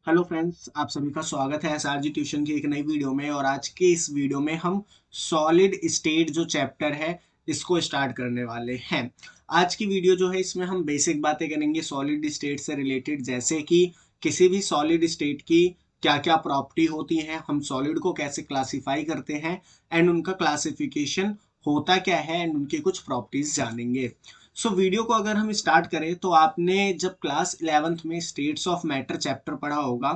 Hello friends, आप सभी का स्वागत है एसआरजी ट्यूशन की एक नई वीडियो में। और आज के इस वीडियो में हम सॉलिड स्टेट जो चैप्टर है इसको स्टार्ट करने वाले हैं। आज की वीडियो जो है इसमें हम बेसिक बातें करेंगे सॉलिड स्टेट से रिलेटेड, जैसे कि किसी भी सॉलिड स्टेट की क्या क्या प्रॉपर्टी होती हैं, हम सॉलिड को कैसे क्लासिफाई करते हैं एंड उनका क्लासिफिकेशन होता क्या है एंड उनकी कुछ प्रॉपर्टीज जानेंगे। वीडियो को अगर हम स्टार्ट करें तो आपने जब क्लास 11th में स्टेट्स ऑफ मैटर चैप्टर पढ़ा होगा,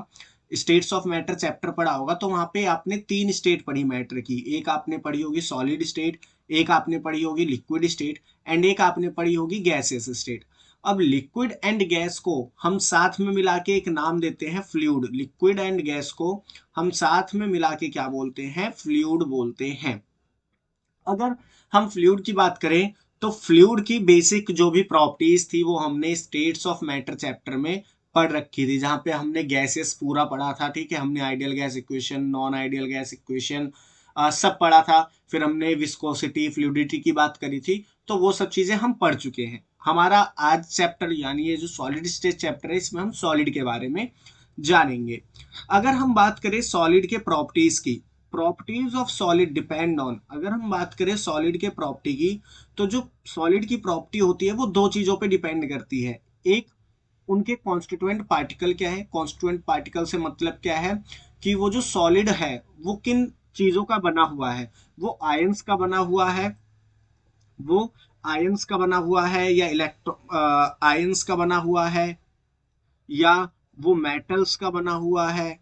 स्टेट्स ऑफ मैटर चैप्टर पढ़ा होगा तो वहां पे आपने तीन स्टेट पढ़ी मैटर की। एक आपने पढ़ी होगी सॉलिड स्टेट, एक आपने पढ़ी होगी लिक्विड स्टेट एंड एक आपने पढ़ी होगी गैसियस स्टेट। अब लिक्विड एंड गैस को हम साथ में मिला के एक नाम देते हैं फ्लूइड। लिक्विड एंड गैस को हम साथ में मिला के क्या बोलते हैं? फ्लूइड बोलते हैं। अगर हम फ्लूइड की बात करें तो फ्लूइड की बेसिक जो भी प्रॉपर्टीज थी वो हमने स्टेट्स ऑफ मैटर चैप्टर में पढ़ रखी थी, जहां पे हमने गैसेस पूरा पढ़ा था। ठीक है, हमने ideal gas equation, non ideal gas equation सब पढ़ा था। फिर हमने विस्कोसिटी, फ्लूइडिटी की बात करी थी, तो वो सब चीजें हम पढ़ चुके हैं। हमारा आज चैप्टर यानी ये जो सॉलिड स्टेट चैप्टर है इसमें हम सॉलिड के बारे में जानेंगे। अगर हम बात करें सॉलिड के प्रॉपर्टीज की, properties of solid depend on, अगर हम बात करें सॉलिड के प्रॉपर्टी की, तो जो सॉलिड की प्रॉपर्टी होती है वो दो चीजों पे डिपेंड करती है। एक, उनके कॉन्स्टिट्यूएंट पार्टिकल क्या है। कॉन्स्टिट्यूएंट पार्टिकल से मतलब क्या है कि वो जो सॉलिड है वो किन चीजों का बना हुआ है। वो आयंस का बना हुआ है, वो आयंस का बना हुआ है या इलेक्ट्रो आयंस का बना हुआ है, या वो मेटल्स का बना हुआ है।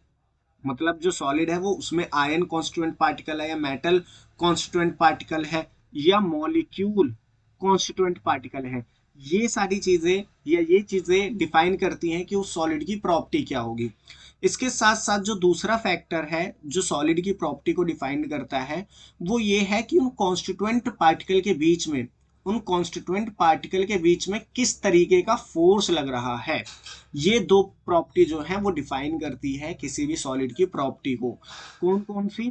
मतलब जो सॉलिड है वो उसमें आयन कॉन्स्टिट्यूएंट पार्टिकल है या मेटल कॉन्स्टिट्यूएंट पार्टिकल है या मॉलिक्यूल कॉन्स्टिट्यूएंट पार्टिकल है। ये सारी चीजें या ये चीजें डिफाइन करती हैं कि उस सॉलिड की प्रॉपर्टी क्या होगी। इसके साथ साथ जो दूसरा फैक्टर है जो सॉलिड की प्रॉपर्टी को डिफाइन करता है वो ये है कि उन कॉन्स्टिट्यूएंट पार्टिकल के बीच में, उन कॉन्स्टिट्यूएंट पार्टिकल के बीच में किस तरीके का फोर्स लग रहा है। ये दो प्रॉपर्टी जो है वो डिफाइन करती है किसी भी सॉलिड की प्रॉपर्टी को। कौन कौन सी?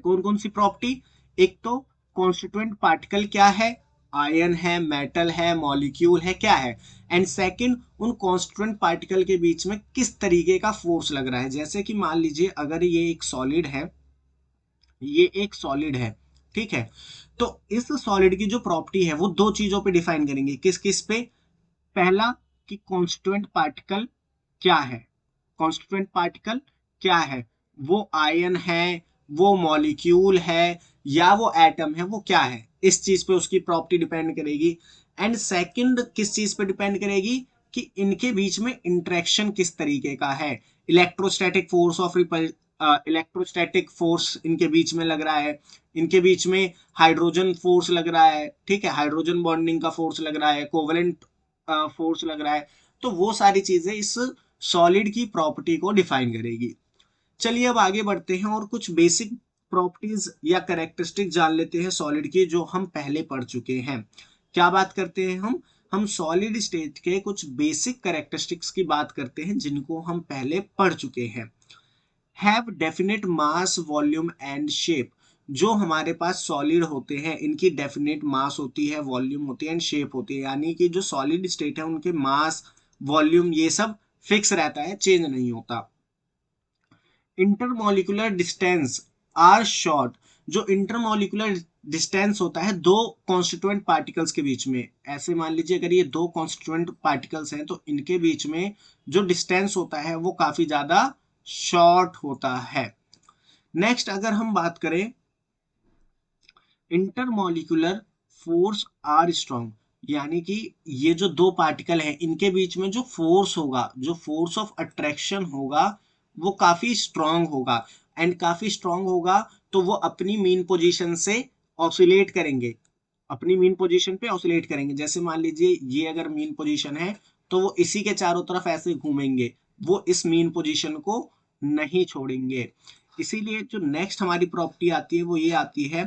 कौन कौन सी प्रॉपर्टी? एक तो कॉन्स्टिट्यूएंट पार्टिकल क्या है, आयन है, मेटल है, मॉलिक्यूल है, क्या है। एंड सेकंड, उन कॉन्स्टिट्यूएंट पार्टिकल के बीच में किस तरीके का फोर्स लग रहा है। जैसे कि मान लीजिए अगर ये एक सॉलिड है, ये एक सॉलिड है, ठीक है, तो इस सॉलिड की जो प्रॉपर्टी है वो दो चीजों पे डिफाइन करेंगे। किस किस पे? पहला, कि कॉन्स्टिट्यूएंट पार्टिकल क्या है। कॉन्स्टिट्यूएंट पार्टिकल क्या है? वो आयन है, वो मॉलिक्यूल है, या वो एटम है, वो क्या है। इस चीज पे उसकी प्रॉपर्टी डिपेंड करेगी। एंड सेकंड किस चीज पे डिपेंड करेगी कि इनके बीच में इंटरेक्शन किस तरीके का है। Electrostatic force of electrostatic force इनके बीच में लग रहा है, इनके बीच में हाइड्रोजन फोर्स लग रहा है, ठीक है, हाइड्रोजन बॉन्डिंग का फोर्स लग रहा है, कोवलेंट फोर्स लग रहा है। तो वो सारी चीजें इस सॉलिड की प्रॉपर्टी को डिफाइन करेगी। चलिए अब आगे बढ़ते हैं और कुछ बेसिक प्रॉपर्टीज या कैरेक्टरिस्टिक जान लेते हैं सॉलिड की जो हम पहले पढ़ चुके हैं। क्या बात करते हैं हम सॉलिड स्टेट के कुछ बेसिक कैरेक्टरिस्टिक्स की बात करते हैं जिनको हम पहले पढ़ चुके हैं। Have definite mass, volume and shape. जो हमारे पास सॉलिड होते हैं इनकी डेफिनेट मास होती है, वॉल्यूम होती है एंड शेप होती है। यानी कि जो सॉलिड स्टेट है उनके मास, वॉल्यूम ये सब फिक्स रहता है, चेंज नहीं होता। Intermolecular distance are short. जो इंटरमोलिकुलर डिस्टेंस होता है दो कॉन्स्टिट्यूएंट पार्टिकल्स के बीच में, ऐसे मान लीजिए अगर ये दो कॉन्स्टिट्यूएंट पार्टिकल्स हैं तो इनके बीच में जो डिस्टेंस होता है वो काफी ज्यादा शॉर्ट होता है। नेक्स्ट अगर हम बात करें इंटरमोलिकुलर फोर्स आर स्ट्रॉन्ग, यानी कि ये जो दो पार्टिकल हैं इनके बीच में जो फोर्स होगा, जो फोर्स ऑफ अट्रैक्शन होगा वो काफी स्ट्रांग होगा। एंड काफी स्ट्रांग होगा तो वो अपनी मीन पोजीशन से ऑसिलेट करेंगे, अपनी मीन पोजीशन पे ऑसिलेट करेंगे। जैसे मान लीजिए ये अगर मीन पोजीशन है तो वो इसी के चारों तरफ ऐसे घूमेंगे, वो इस मीन पोजीशन को नहीं छोड़ेंगे। इसीलिए जो नेक्स्ट हमारी प्रॉपर्टी आती है वो ये आती है,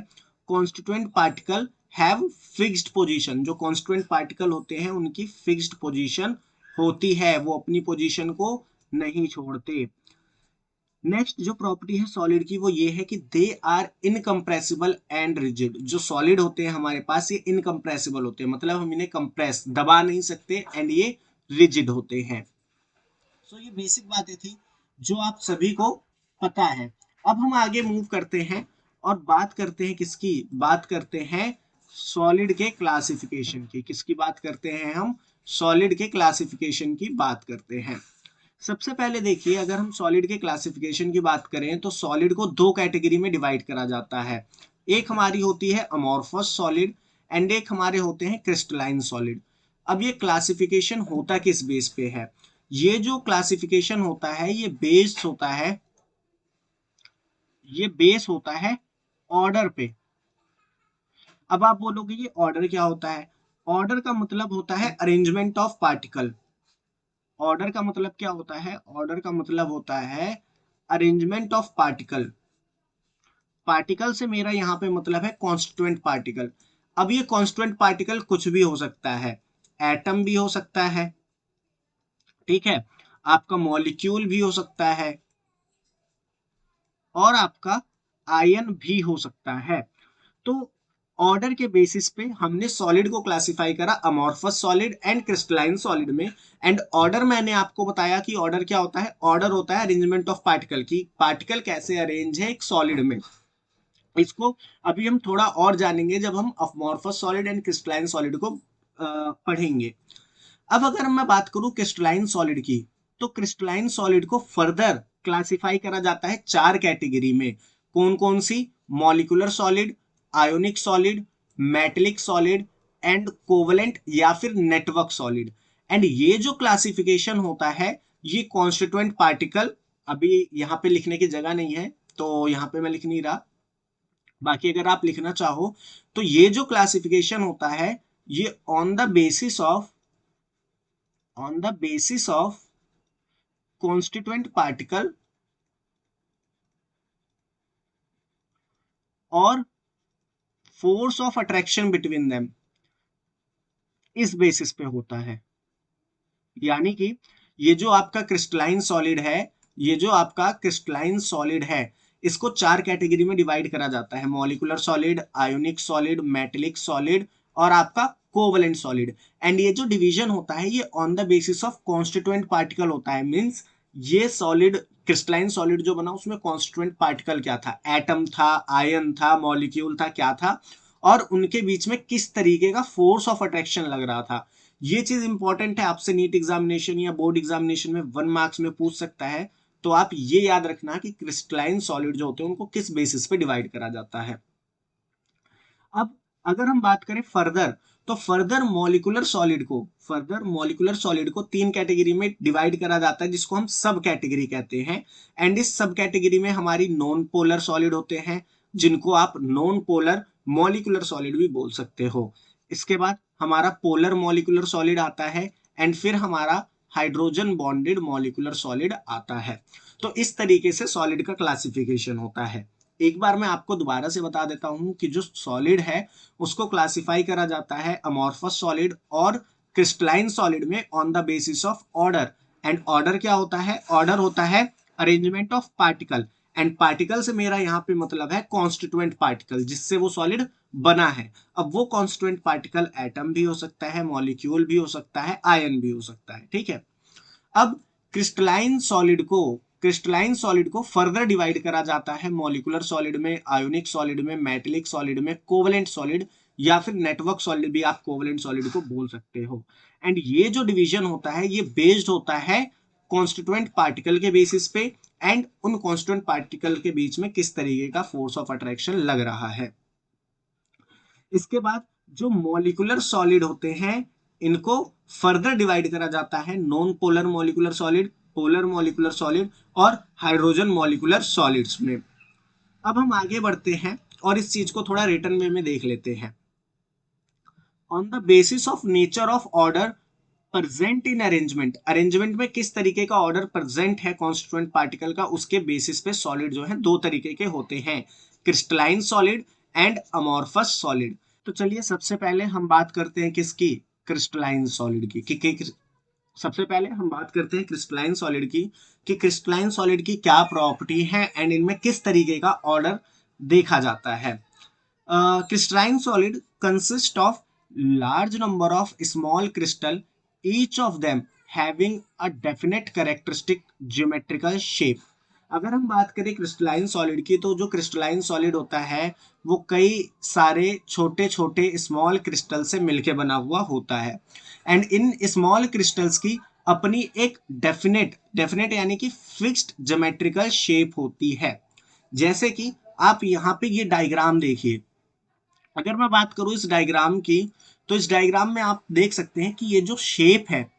constituent particle have fixed position. जो कॉन्स्टिट्यूएंट पार्टिकल होते हैं उनकी फिक्स्ड पोजीशन होती है, वो अपनी पोजीशन को नहीं छोड़ते। नेक्स्ट जो प्रॉपर्टी है सॉलिड की वो ये है कि they are incompressible and rigid. जो सॉलिड होते हैं हमारे पास ये इनकम्प्रेसिबल होते हैं, मतलब हम इन्हें कंप्रेस दबा नहीं सकते, एंड ये रिजिड होते हैं। सो ये बेसिक बातें थी जो आप सभी को पता है। अब हम आगे मूव करते हैं और बात करते हैं किसकी, बात करते हैं सॉलिड के क्लासिफिकेशन की। किसकी बात करते हैं हम, सॉलिड के क्लासिफिकेशन की बात करते हैं। सबसे पहले देखिए, अगर हम सॉलिड के क्लासिफिकेशन की बात करें तो सॉलिड को दो कैटेगरी में डिवाइड करा जाता है। एक हमारी होती है अमॉर्फस सॉलिड एंड एक हमारे होते हैं क्रिस्टलाइन सॉलिड। अब ये क्लासिफिकेशन होता किस बेस पे है, ये जो क्लासिफिकेशन होता है ये बेस होता है ऑर्डर पे। अब आप बोलोगे ये ऑर्डर क्या होता है, ऑर्डर का मतलब होता है अरेंजमेंट ऑफ पार्टिकल। ऑर्डर का मतलब क्या होता है, ऑर्डर का मतलब होता है अरेंजमेंट ऑफ पार्टिकल। पार्टिकल से मेरा यहाँ पे मतलब है कॉन्स्टिट्यूएंट पार्टिकल। अब ये कॉन्स्टिट्यूएंट पार्टिकल कुछ भी हो सकता है, एटम भी हो सकता है, ठीक है, आपका मॉलिक्यूल भी हो सकता है और आपका आयन भी हो सकता है। तो ऑर्डर के बेसिस पे हमने सॉलिड को क्लासिफाई करा amorphous solid and crystalline solid में। एंड ऑर्डर मैंने आपको बताया कि ऑर्डर क्या होता है, ऑर्डर होता है अरेंजमेंट ऑफ पार्टिकल की, पार्टिकल कैसे अरेंज है एक सॉलिड में। इसको अभी हम थोड़ा और जानेंगे जब हम amorphous solid and crystalline solid को पढ़ेंगे। अब अगर मैं बात करूं क्रिस्टलाइन सॉलिड की, तो क्रिस्टलाइन सॉलिड को फर्दर क्लासिफाई करा जाता है चार कैटेगरी में। कौन कौन सी, molecular solid, ionic solid, metallic solid and covalent या फिर नेटवर्क सॉलिड। एंड ये जो क्लासिफिकेशन होता है ये कॉन्स्टिट्यूएंट पार्टिकल, अभी यहाँ पे लिखने की जगह नहीं है तो यहाँ पे मैं लिख नहीं रहा, बाकी अगर आप लिखना चाहो तो ये जो क्लासिफिकेशन होता है ये on the basis of constituent particle और force of attraction between them, इस बेसिस पे होता है। यानी कि ये जो आपका क्रिस्टलाइन सॉलिड है, ये जो आपका क्रिस्टलाइन सॉलिड है इसको चार कैटेगरी में डिवाइड करा जाता है, molecular solid, ionic solid, metallic solid और आपका कोवलेंट सॉलिड। एंड ये जो डिवीजन होता है ये on the basis of constituent particle होता है। मींस ये सॉलिड, क्रिस्टलाइन सॉलिड जो बना उसमें कॉन्स्टिट्यूएंट पार्टिकल क्या था, एटम था, आयन था, मॉलिक्यूल था, क्या था, और उनके बीच में किस तरीके का फोर्स ऑफ अट्रैक्शन लग रहा था। ये चीज इंपॉर्टेंट है, आपसे नीट एग्जामिनेशन या बोर्ड एग्जामिनेशन में 1 मार्क्स में पूछ सकता है। तो आप ये याद रखना कि क्रिस्टलाइन सॉलिड जो होते हैं उनको किस बेसिस पे डिवाइड करा जाता है। अब अगर हम बात करें फर्दर, तो फर्दर मॉलिक्यूलर सॉलिड को तीन कैटेगरी में डिवाइड करा जाता है जिसको हम सब कैटेगरी कहते हैं। एंड इस सब कैटेगरी में हमारी नॉन पोलर सॉलिड होते हैं जिनको आप नॉन पोलर मॉलिक्यूलर सॉलिड भी बोल सकते हो। इसके बाद हमारा पोलर मॉलिक्यूलर सॉलिड आता है एंड फिर हमारा हाइड्रोजन बॉन्डेड मॉलिक्यूलर सॉलिड आता है। तो इस तरीके से सॉलिड का क्लासिफिकेशन होता है। एक बार मैं आपको दोबारा से बता देता हूं कि जो सॉलिड है उसको क्लासिफाई करा जाता है अमॉर्फस सॉलिड और क्रिस्टलाइन सॉलिड में on the basis of order. And order क्या होता है, ऑर्डर होता है arrangement of particle. And particle से मेरा यहाँ पे मतलब है कॉन्स्टिट्यूएंट पार्टिकल जिससे वो सॉलिड बना है। अब वो कॉन्स्टिट्यूएंट पार्टिकल एटम भी हो सकता है, मॉलिक्यूल भी हो सकता है, आयन भी हो सकता है, ठीक है। अब क्रिस्टलाइन सॉलिड को फर्दर डिवाइड करा जाता है मॉलिक्यूलर सॉलिड में, आयोनिक सॉलिड में, मेटेलिक सॉलिड में, कोवलेंट सॉलिड या फिर नेटवर्क सॉलिड भी आप कोवलेंट सॉलिड को बोल सकते हो। एंड ये जो डिवीजन होता है ये बेस्ड होता है कॉन्स्टिट्यूएंट पार्टिकल के बेसिस पे एंड उन कॉन्स्टिट्यूएंट पार्टिकल के बीच में किस तरीके का फोर्स ऑफ अट्रैक्शन लग रहा है। इसके बाद जो मॉलिक्यूलर सॉलिड होते हैं इनको फर्दर डिवाइड करा जाता है non polar molecular solid, polar molecular solid और हाइड्रोजन मॉलिक्यूलर सॉलिड्स में। अब हम आगे बढ़ते हैं और इस चीज को थोड़ा रिटर्न में देख लेते हैं। On the basis of nature of order present in arrangement, arrangement में किस तरीके का ऑर्डर प्रेजेंट है कॉन्स्टिट्यूएंट पार्टिकल का, उसके बेसिस पे सॉलिड जो है दो तरीके के होते हैं, crystalline solid and amorphous solid. तो चलिए सबसे पहले हम बात करते हैं किसकी, क्रिस्टलाइन सॉलिड की सबसे पहले हम बात करते हैं क्रिस्टलाइन सॉलिड की कि क्रिस्टलाइन सॉलिड की क्या प्रॉपर्टी है एंड इनमें किस तरीके का ऑर्डर देखा जाता है। Crystalline solid consist of large number of small crystal, each of them having a definite characteristic geometrical shape. अगर हम बात करें क्रिस्टलाइन सॉलिड की, तो जो क्रिस्टलाइन सॉलिड होता है वो कई सारे छोटे छोटे स्मॉल क्रिस्टल से मिलकर बना हुआ होता है। एंड इन स्मॉल क्रिस्टल्स की अपनी एक डेफिनेट डेफिनेट यानी कि फिक्स्ड ज्योमेट्रिकल शेप होती है। जैसे कि आप यहाँ पे ये डायग्राम देखिए। अगर मैं बात करूं इस डायग्राम की, तो इस डायग्राम में आप देख सकते हैं कि ये जो शेप है,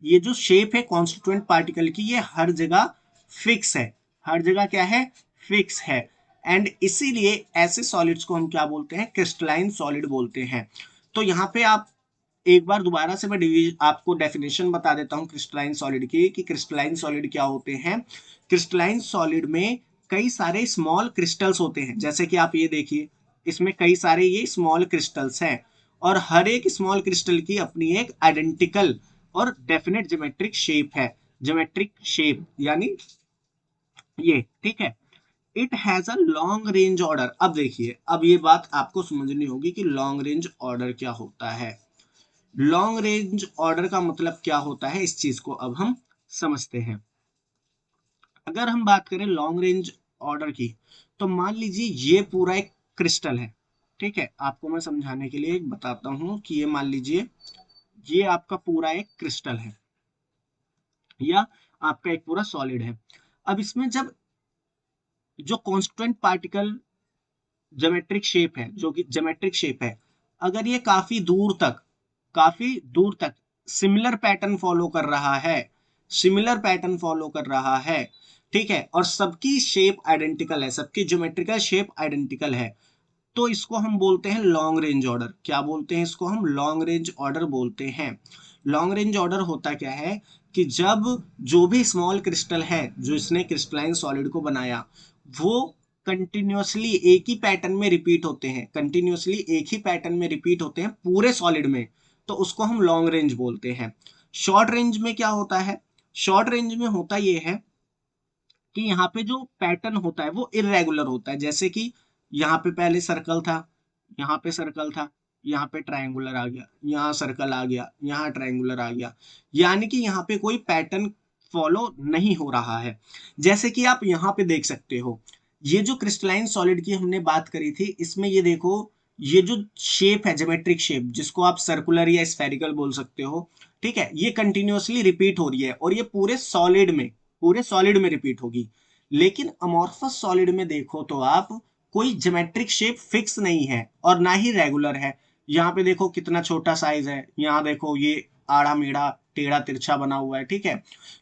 ये जो शेप है कॉन्स्टिट्यूएंट पार्टिकल की, ये हर जगह फिक्स है। हर जगह क्या है? फिक्स है। एंड इसीलिए ऐसे सॉलिड्स को हम क्या बोलते हैं? क्रिस्टलाइन सॉलिड बोलते हैं। तो यहाँ पे आप एक बार दोबारा से मैं आपको डेफिनेशन बता देता हूँ क्रिस्टलाइन सॉलिड की, कि क्रिस्टलाइन सॉलिड क्या होते हैं। क्रिस्टलाइन सॉलिड में कई सारे स्मॉल क्रिस्टल्स होते हैं, जैसे कि आप ये देखिए, इसमें कई सारे ये स्मॉल क्रिस्टल्स हैं, और हर एक स्मॉल क्रिस्टल की अपनी एक आइडेंटिकल और डेफिनेट ज्योमेट्रिक शेप है। ज्योमेट्रिक शेप यानी ये, ठीक है। It has a long range order. अब देखिए, अब ये बात आपको समझनी होगी कि लॉन्ग रेंज ऑर्डर क्या होता है। लॉन्ग रेंज ऑर्डर का मतलब क्या होता है, इस चीज को अब हम समझते हैं। अगर हम बात करें लॉन्ग रेंज ऑर्डर की, तो मान लीजिए ये पूरा एक क्रिस्टल है, ठीक है। आपको मैं समझाने के लिए एक बताता हूं कि ये मान लीजिए ये आपका पूरा एक क्रिस्टल है, या आपका एक पूरा सॉलिड है। अब इसमें जब जो कॉन्स्टिट्यूएंट पार्टिकल ज्योमेट्रिक शेप है, जो कि ज्योमेट्रिक शेप है, अगर ये काफी दूर तक सिमिलर पैटर्न फॉलो कर रहा है, सिमिलर पैटर्न फॉलो कर रहा है, ठीक है, और सबकी शेप आइडेंटिकल है, सबकी ज्योमेट्रिकल शेप आइडेंटिकल है, तो इसको हम बोलते हैं लॉन्ग रेंज ऑर्डर। क्या बोलते हैं इसको? हम लॉन्ग रेंज ऑर्डर बोलते हैं। लॉन्ग रेंज ऑर्डर होता क्या है कि जब जो भी स्मॉल क्रिस्टल है जो इसने क्रिस्टलाइन सॉलिड को बनाया, वो कंटिन्यूअसली एक ही पैटर्न में रिपीट होते हैं, कंटिन्यूअसली एक ही पैटर्न में रिपीट होते हैं पूरे सॉलिड में, तो उसको हम लॉन्ग रेंज बोलते हैं। शॉर्ट रेंज में क्या होता है? शॉर्ट रेंज में होता यह है कि यहाँ पे जो पैटर्न होता है वो इरेगुलर होता है। जैसे कि यहाँ पे पहले सर्कल था, यहाँ पे सर्कल था, यहाँ पे ट्रायंगुलर आ गया, यहाँ सर्कल आ गया, यहाँ ट्रायंगुलर आ गया, यानी कि यहाँ पे कोई पैटर्न फॉलो नहीं हो रहा है। जैसे कि आप यहाँ पे देख सकते हो, ये जो क्रिस्टलाइन सॉलिड की हमने बात करी थी, इसमें ये देखो, ये जो शेप है ज्योमेट्रिक शेप, जिसको आप सर्कुलर या स्फेरिकल बोल सकते हो, ठीक है, ये कंटिन्यूअसली रिपीट हो रही है, और ये पूरे सॉलिड में रिपीट होगी। लेकिन अमॉर्फस सॉलिड में देखो तो आप, कोई ज्योमेट्रिक शेप फिक्स नहीं है और ना ही रेगुलर है। यहाँ पे देखो कितना छोटा साइज है, यहाँ देखो ये आड़ा मेढ़ा टेढ़ा तिरछा बना हुआ है, ठीक है।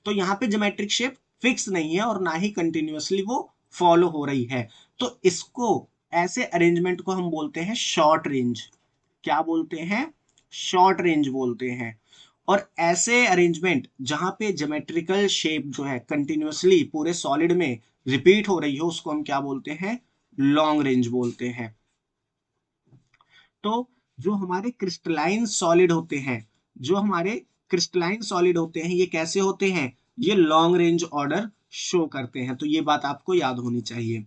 तो यहाँ पे ज्योमेट्रिक शेप फिक्स नहीं है और ना ही कंटिन्यूअसली वो फॉलो हो रही है। तो इसको, ऐसे अरेंजमेंट को हम बोलते हैं शॉर्ट रेंज। क्या बोलते हैं? शॉर्ट रेंज बोलते हैं। और ऐसे अरेंजमेंट जहां पे ज्योमेट्रिकल शेप जो है कंटिन्यूअसली पूरे सॉलिड में रिपीट हो रही हो, उसको हम क्या बोलते हैं? लॉन्ग रेंज बोलते हैं। तो जो हमारे क्रिस्टलाइन सॉलिड होते हैं, जो हमारे क्रिस्टलाइन सॉलिड होते हैं, ये कैसे होते हैं? ये लॉन्ग रेंज ऑर्डर शो करते हैं। तो ये बात आपको याद होनी चाहिए।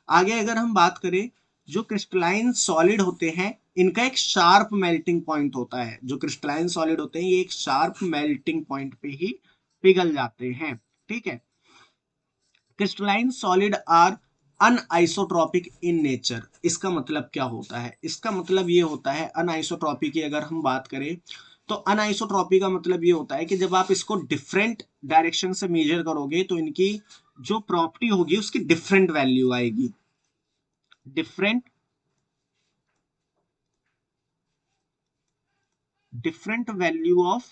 आगे अगर हम बात करें, जो क्रिस्टलाइन सॉलिड होते हैं, इनका एक शार्प मेल्टिंग पॉइंट होता है। जो क्रिस्टलाइन सॉलिड होते हैं, ये एक शार्प मेल्टिंग पॉइंट पे ही पिघल जाते हैं, ठीक है। Crystalline solid are anisotropic in nature. इसका मतलब क्या होता है? इसका मतलब ये होता है, अनआइसोट्रॉपी की अगर हम बात करें, तो अनआइसोट्रॉपी का मतलब ये होता है कि जब आप इसको डिफरेंट डायरेक्शन से मेजर करोगे, तो इनकी जो प्रॉपर्टी होगी उसकी डिफरेंट वैल्यू आएगी। Different different value of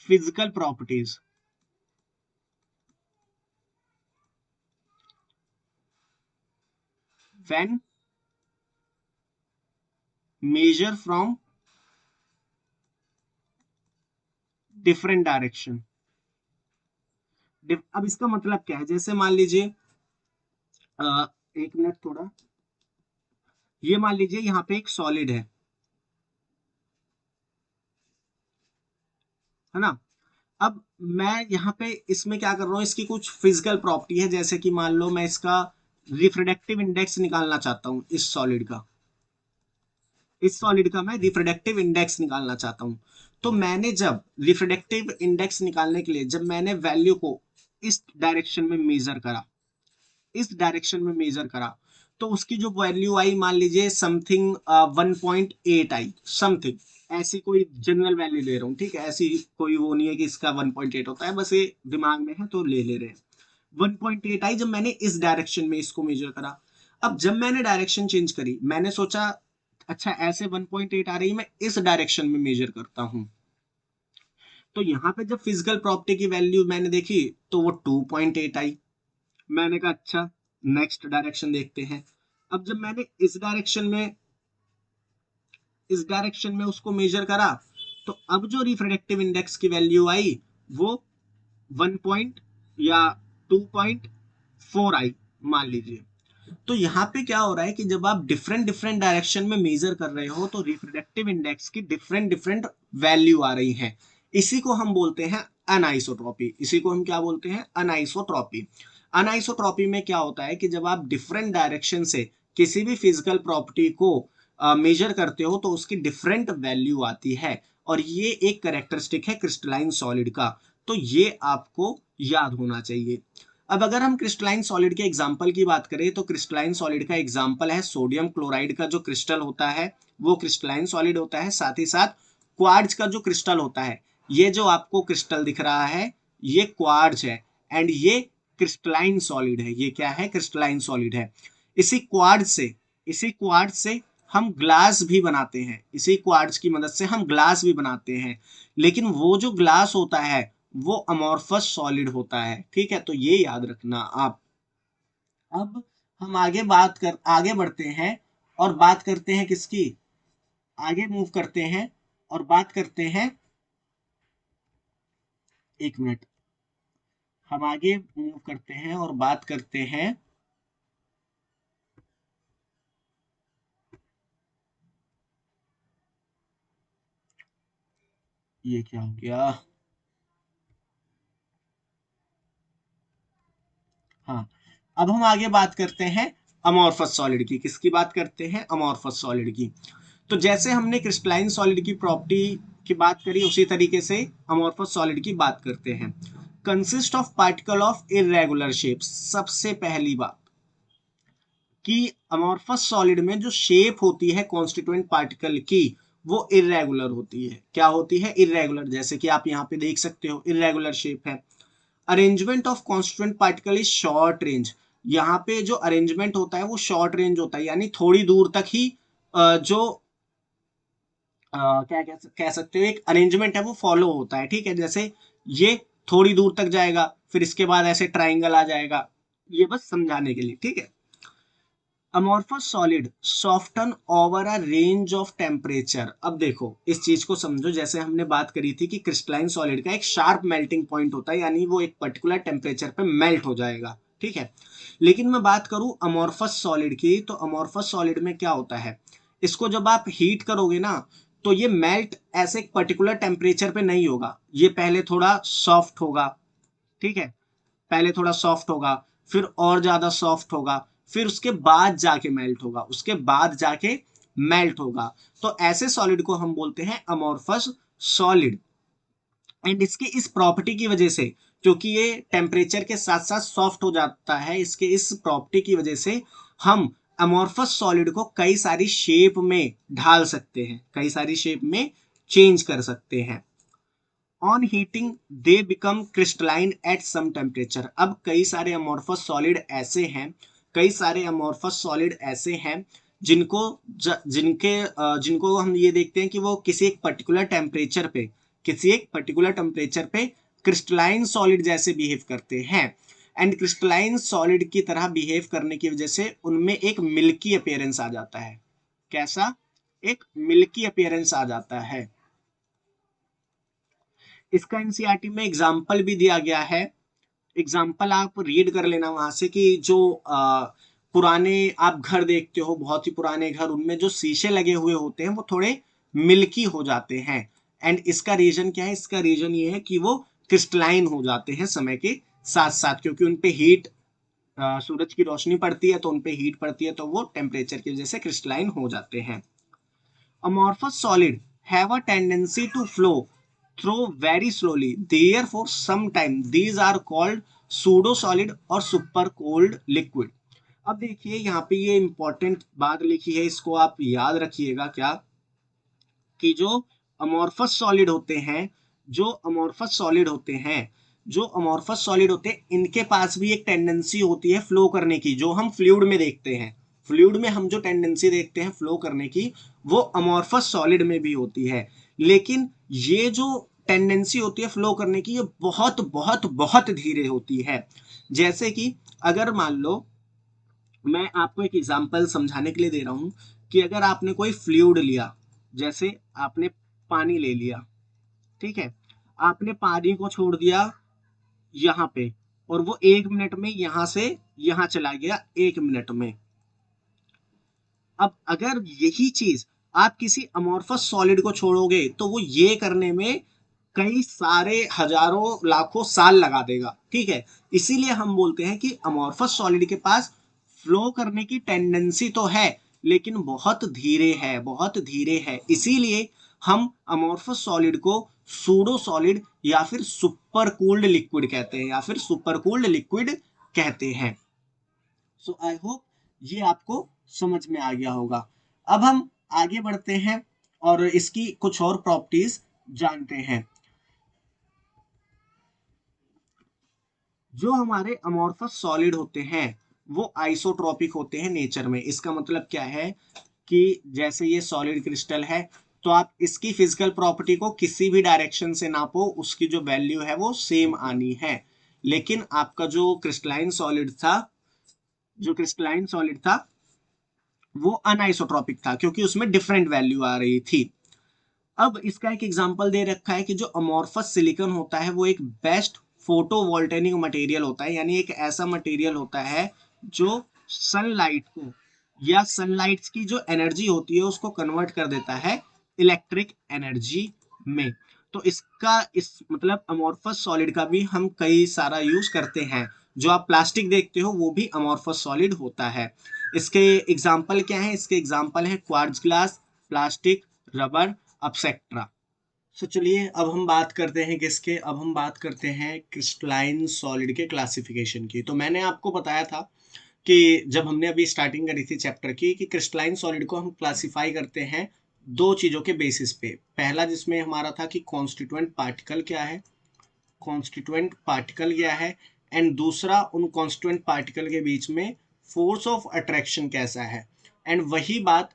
physical properties. When measure from different direction. अब इसका मतलब क्या है? जैसे मान लीजिए, एक मिनट थोड़ा, ये मान लीजिए यहाँ पे एक सॉलिड है ना। अब मैं यहाँ पे इसमें क्या कर रहा हूँ, इसकी कुछ फिजिकल प्रॉपर्टी है, जैसे कि मान लो मैं इसका रिफ्रैक्टिव इंडेक्स निकालना चाहता हूँ इस सॉलिड का, इस सॉलिड का मैं रिफ्रैक्टिव इंडेक्स निकालना चाहता हूं। तो मैंने जब रिफ्रैक्टिव इंडेक्स निकालने के लिए जब मैंने वैल्यू को इस डायरेक्शन में मेजर करा, इस डायरेक्शन में मेजर करा, तो उसकी जो वैल्यू आई मान लीजिए समथिंग 1.8 आई, समथिंग ऐसी कोई जनरल वैल्यू ले रहा हूँ, ठीक है, ऐसी कोई वो नहीं है कि इसका 1.8 होता है, बस ये दिमाग में है तो ले ले रहे हैं। 1.8 आई जब मैंने इस डायरेक्शन में इसको मेजर करा। अब जब मैंने डायरेक्शन चेंज करी, मैंने सोचा अच्छा ऐसे 1.8 आ रही है, मैं इस डायरेक्शन में मेजर करता हूं। तो यहां पे जब फिजिकल प्रॉपर्टी की वैल्यू मैंने देखी तो वो 2.8 आई। मैंने कहा अच्छा नेक्स्ट डायरेक्शन देखते हैं। अब जब मैंने इस डायरेक्शन में उसको मेजर करा, तो अब जो रिफ्रैक्टिव इंडेक्स की वैल्यू आई वो 1 पॉइंट या 2.4 आई मान लीजिए। तो यहाँ पे क्या हो रहा है कि जब आप डिफरेंट डिफरेंट डायरेक्शन में मेजर कर रहे हो तो रिफ्रैक्टिव इंडेक्स की डिफरेंट डिफरेंट वैल्यू आ रही है। इसी को हम बोलते हैं अनआइसोट्रॉपी। इसी को हम क्या बोलते हैं? अनआइसोट्रॉपी। अनआइसोट्रॉपी में क्या होता है कि जब आप डिफरेंट डायरेक्शन से किसी भी फिजिकल प्रॉपर्टी को मेजर करते हो तो उसकी डिफरेंट वैल्यू आती है, और ये एक कैरेक्टरिस्टिक है क्रिस्टलाइन सॉलिड का। तो ये आपको याद होना चाहिए। अब अगर हम क्रिस्टलाइन सॉलिड के एग्जाम्पल की बात करें तो क्रिस्टलाइन सॉलिड का एग्जाम्पल है सोडियम क्लोराइड का जो क्रिस्टल होता है वो क्रिस्टलाइन सॉलिड होता है। साथ ही साथ क्वार्ट्ज का जो क्रिस्टल होता है, ये जो आपको क्रिस्टल दिख रहा है ये क्वार्ट्ज है, एंड ये क्रिस्टलाइन सॉलिड है। ये क्या है? क्रिस्टलाइन सॉलिड है। इसी क्वार्ट्ज से इसी क्वार्ट्ज से हम ग्लास भी बनाते हैं। इसी क्वार्ट्ज की मदद से हम ग्लास भी बनाते हैं, लेकिन वो जो ग्लास होता है वो अमॉर्फस सॉलिड होता है। ठीक है, तो ये याद रखना आप। अब हम आगे बढ़ते हैं और बात करते हैं किसकी? आगे मूव करते हैं और बात करते हैं, एक मिनट, हम आगे मूव करते हैं और बात करते हैं, ये क्या हो गया? हाँ, अब हम आगे बात करते हैं अमॉर्फस सॉलिड की। किसकी बात करते हैं? अमॉर्फस सॉलिड की। तो जैसे हमने क्रिस्टलाइन सॉलिड की प्रॉपर्टी की बात करी उसी तरीके से अमॉर्फस सॉलिड की बात करते हैं। Consist of particle of irregular shape. सबसे पहली बात कि अमॉर्फस सॉलिड में जो शेप होती है कॉन्स्टिट्यूएंट पार्टिकल की वो इरेगुलर होती है। क्या होती है? इरेगुलर। जैसे कि आप यहाँ पे देख सकते हो इरेगुलर शेप है। Arrangement of constituent particle is short range. यहाँ पे जो अरेंजमेंट होता है वो शॉर्ट रेंज होता है, यानी थोड़ी दूर तक ही जो क्या कह सकते हो, एक अरेंजमेंट है वो फॉलो होता है। ठीक है, जैसे ये थोड़ी दूर तक जाएगा, फिर इसके बाद ऐसे ट्राइंगल आ जाएगा। ये बस समझाने के लिए, ठीक है। Amorphous solid soften over a range of temperature. अब देखो इस चीज को समझो, जैसे हमने बात करी थी कि क्रिस्टलाइन सॉलिड का एक शार्प मेल्टिंग पॉइंट होता है, यानी वो एक पर्टिकुलर टेम्परेचर पे मेल्ट हो जाएगा। ठीक है, लेकिन मैं बात करूं अमॉर्फस सॉलिड की, तो अमॉर्फस सॉलिड में क्या होता है, इसको जब आप हीट करोगे ना तो ये मेल्ट ऐसे एक पर्टिकुलर टेम्परेचर पे नहीं होगा। ये पहले थोड़ा सॉफ्ट होगा, ठीक है, पहले थोड़ा सॉफ्ट होगा, फिर और ज्यादा सॉफ्ट होगा, फिर उसके बाद जाके मेल्ट होगा, उसके बाद जाके मेल्ट होगा। तो ऐसे सॉलिड को हम बोलते हैं अमॉर्फस सॉलिड। एंड इसकी इस प्रॉपर्टी की वजह से, क्योंकि ये टेम्परेचर के साथ साथ सॉफ्ट हो जाता है, इसके इस प्रॉपर्टी की वजह से हम अमॉर्फस सॉलिड को कई सारी शेप में ढाल सकते हैं, कई सारी शेप में चेंज कर सकते हैं। On heating they become crystalline at some temperature. अब कई सारे अमॉर्फस सॉलिड ऐसे हैं, कई सारे अमॉर्फस सॉलिड ऐसे हैं जिनको जिनको हम ये देखते हैं कि वो किसी एक पर्टिकुलर टेम्परेचर पे क्रिस्टलाइन सॉलिड जैसे बिहेव करते हैं। एंड क्रिस्टलाइन सॉलिड की तरह बिहेव करने की वजह से उनमें एक मिल्की अपीयरेंस आ जाता है। कैसा? एक मिल्की अपीयरेंस आ जाता है। इसका एनसीईआरटी में एग्जाम्पल भी दिया गया है। एग्जाम्पल आप रीड कर लेना वहां से कि जो पुराने आप घर देखते हो, बहुत ही पुराने घर, उनमें जो शीशे लगे हुए होते हैं वो थोड़े मिल्की हो जाते हैं। एंड इसका रीजन क्या है? इसका रीजन ये है कि वो क्रिस्टलाइन हो जाते हैं समय के साथ साथ, क्योंकि उनपे हीट, सूरज की रोशनी पड़ती है तो उनपे हीट पड़ती है, तो वो टेम्परेचर की वजह से क्रिस्टलाइन हो जाते हैं। amorphous solid have a tendency to flow through very slowly, therefore sometimes these are called pseudo solid or super cooled liquid। अब देखिए यहाँ पे ये इंपॉर्टेंट बात लिखी है, इसको आप याद रखिएगा क्या, कि जो अमॉर्फस सॉलिड होते हैं, जो अमॉर्फस सॉलिड होते हैं, जो अमॉर्फस सॉलिड होते हैं, इनके पास भी एक टेंडेंसी होती है फ्लो करने की, जो हम फ्लूइड में देखते हैं। फ्लूइड में हम जो टेंडेंसी देखते हैं फ्लो करने की, वो अमॉर्फस सॉलिड में भी होती है। लेकिन ये जो टेंडेंसी होती है फ्लो करने की, ये बहुत बहुत बहुत धीरे होती है। जैसे कि अगर मान लो, मैं आपको एक एग्जांपल समझाने के लिए दे रहा हूं, कि अगर आपने कोई फ्लूइड लिया, जैसे आपने पानी ले लिया, ठीक है, आपने पानी को छोड़ दिया यहाँ पे, और वो 1 मिनट में यहां से यहां चला गया, 1 मिनट में। अब अगर यही चीज आप किसी अमॉर्फस सॉलिड को छोड़ोगे, तो वो ये करने में कई सारे हजारों लाखों साल लगा देगा, ठीक है। इसीलिए हम बोलते हैं कि अमॉर्फस सॉलिड के पास फ्लो करने की टेंडेंसी तो है, लेकिन बहुत धीरे है, बहुत धीरे है। इसीलिए हम अमॉर्फस सॉलिड को सूडो सॉलिड या फिर सुपर कूल्ड लिक्विड कहते हैं, या फिर सुपर कूल्ड लिक्विड कहते हैं। सो आई होप ये आपको समझ में आ गया होगा। अब हम आगे बढ़ते हैं और इसकी कुछ और प्रॉपर्टीज जानते हैं। जो हमारे अमॉर्फस सॉलिड होते हैं वो आइसोट्रॉपिक होते हैं नेचर में। इसका मतलब क्या है, कि जैसे ये सॉलिड क्रिस्टल है, तो आप इसकी फिजिकल प्रॉपर्टी को किसी भी डायरेक्शन से नापो, उसकी जो वैल्यू है वो सेम आनी है। लेकिन आपका जो क्रिस्टलाइन सॉलिड था, जो क्रिस्टलाइन सॉलिड था वो अनआइसोट्रॉपिक था, क्योंकि उसमें डिफरेंट वैल्यू आ रही थी। अब इसका एक एग्जांपल दे रखा है कि जो अमॉर्फस सिलिकॉन होता है वो एक बेस्ट फोटोवोल्टेनिक मटेरियल होता है, यानी एक ऐसा मटेरियल होता है जो सनलाइट को, या सनलाइट की जो एनर्जी होती है उसको कन्वर्ट कर देता है इलेक्ट्रिक एनर्जी में। तो इसका इस मतलब अमॉर्फस सॉलिड का भी हम कई सारा यूज करते हैं। जो आप प्लास्टिक देखते हो वो भी अमॉर्फस सॉलिड होता है। इसके एग्जाम्पल क्या है, इसके एग्जाम्पल है क्वार्ट्ज ग्लास, प्लास्टिक, रबर, अपसेट्रा। सो चलिए अब हम बात करते हैं किसके, अब हम बात करते हैं क्रिस्टलाइन सॉलिड के क्लासिफिकेशन की। तो मैंने आपको बताया था कि जब हमने अभी स्टार्टिंग करी थी चैप्टर की, कि क्रिस्टलाइन सॉलिड को हम क्लासिफाई करते हैं दो चीजों के बेसिस पे। पहला जिसमें हमारा था कि कॉन्स्टिट्यूएंट पार्टिकल क्या है, कॉन्स्टिट्यूएंट पार्टिकल क्या है, एंड दूसरा उन कॉन्स्टिट्यूएंट पार्टिकल के बीच में फोर्स ऑफ अट्रैक्शन कैसा है। एंड वही बात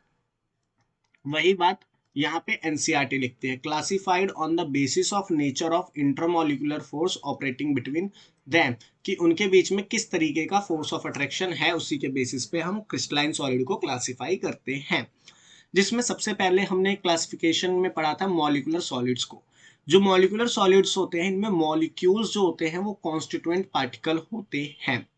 यहाँ पे एनसीईआरटी लिखते हैं, classified on the basis of nature of intermolecular force operating between them, कि उनके बीच में किस तरीके का फोर्स ऑफ अट्रैक्शन है, उसी के बेसिस पे हम क्रिस्टलाइन सॉलिड को क्लासिफाई करते हैं। जिसमें सबसे पहले हमने क्लासिफिकेशन में पढ़ा था मॉलिक्यूलर सॉलिड्स को। जो मॉलिक्यूलर सॉलिड्स होते हैं इनमें मॉलिक्यूल्स जो होते हैं वो कॉन्स्टिट्यूएंट पार्टिकल होते हैं।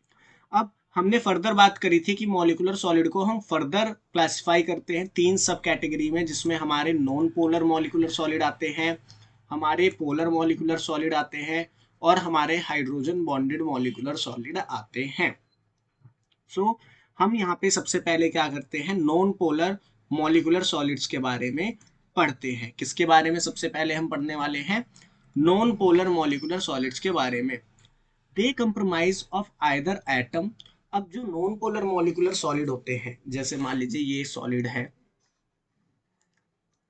अब हमने फर्दर बात करी थी कि मॉलिक्यूलर सॉलिड को हम फर्दर क्लासिफाई करते हैं 3 सब कैटेगरी में, जिसमें हमारे नॉन पोलर मॉलिक्यूलर सॉलिड आते हैं, हमारे पोलर मॉलिक्यूलर सॉलिड आते हैं, और हमारे हाइड्रोजन बॉन्डेड मॉलिक्यूलर सॉलिड आते हैं। सो हम यहाँ पे सबसे पहले क्या करते हैं, नॉन पोलर मॉलिक्यूलर सॉलिड्स के बारे में पढ़ते हैं। किसके बारे में सबसे पहले हम पढ़ने वाले हैं, नॉन पोलर मॉलिक्यूलर सॉलिड्स के बारे में। दे कंप्रोमाइज ऑफ आइदर एटम। अब जो नॉन पोलर मॉलिक्यूलर सॉलिड होते हैं, जैसे मान लीजिए ये सॉलिड है,